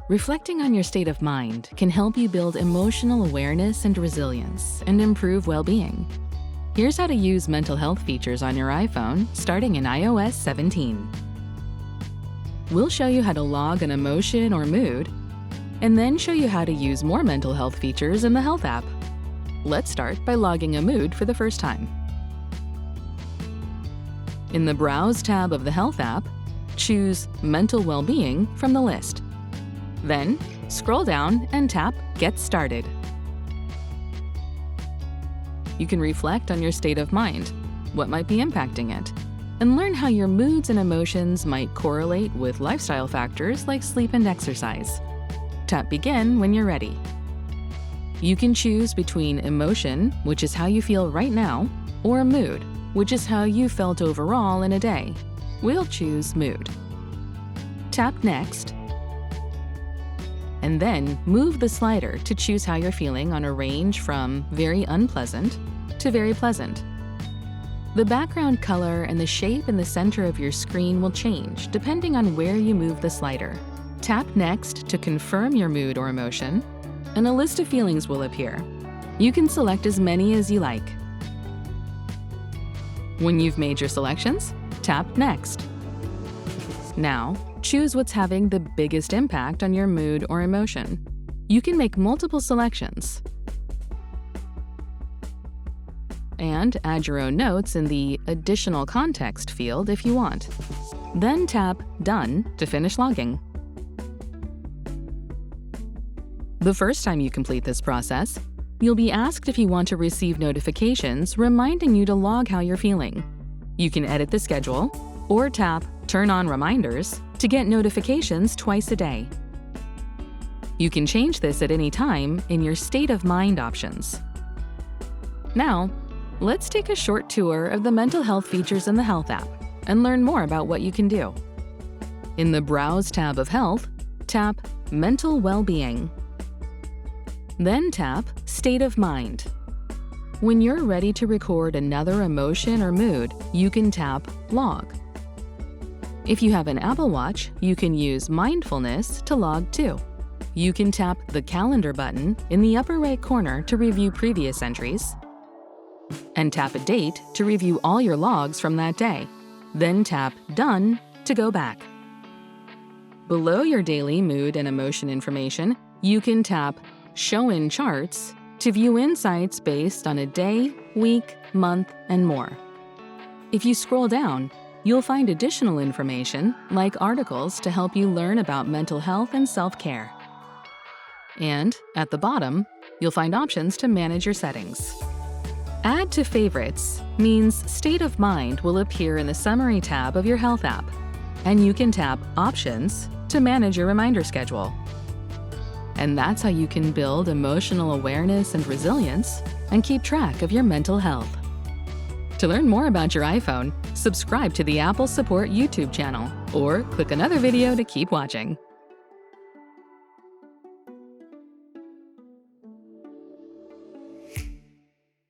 Reflecting on your state of mind can help you build emotional awareness and resilience and improve well-being. Here's how to use mental health features on your iPhone starting in iOS 17. We'll show you how to log an emotion or mood, and then show you how to use more mental health features in the Health app. Let's start by logging a mood for the first time. In the Browse tab of the Health app, choose Mental Well-being from the list. Then, scroll down and tap Get Started. You can reflect on your state of mind, what might be impacting it, and learn how your moods and emotions might correlate with lifestyle factors like sleep and exercise. Tap Begin when you're ready. You can choose between emotion, which is how you feel right now, or mood, which is how you felt overall in a day. We'll choose Mood. Tap Next, and then move the slider to choose how you're feeling on a range from very unpleasant to very pleasant. The background color and the shape in the center of your screen will change depending on where you move the slider. Tap Next to confirm your mood or emotion, and a list of feelings will appear. You can select as many as you like. When you've made your selections, tap Next. Now, choose what's having the biggest impact on your mood or emotion. You can make multiple selections and add your own notes in the Additional Context field if you want. Then tap Done to finish logging. The first time you complete this process, you'll be asked if you want to receive notifications reminding you to log how you're feeling. You can edit the schedule or tap Turn on Reminders to get notifications twice a day. You can change this at any time in your State of Mind options. Now, let's take a short tour of the mental health features in the Health app and learn more about what you can do. In the Browse tab of Health, tap Mental Well-being. Then tap State of Mind. When you're ready to record another emotion or mood, you can tap Log. If you have an Apple Watch, you can use Mindfulness to log too. You can tap the Calendar button in the upper right corner to review previous entries, and tap a date to review all your logs from that day. Then tap Done to go back. Below your daily mood and emotion information, you can tap Show in Charts to view insights based on a day, week, month, and more. If you scroll down, you'll find additional information like articles to help you learn about mental health and self-care. And at the bottom, you'll find options to manage your settings. Add to Favorites means State of Mind will appear in the Summary tab of your Health app, and you can tap Options to manage your reminder schedule. And that's how you can build emotional awareness and resilience and keep track of your mental health. To learn more about your iPhone, subscribe to the Apple Support YouTube channel or click another video to keep watching.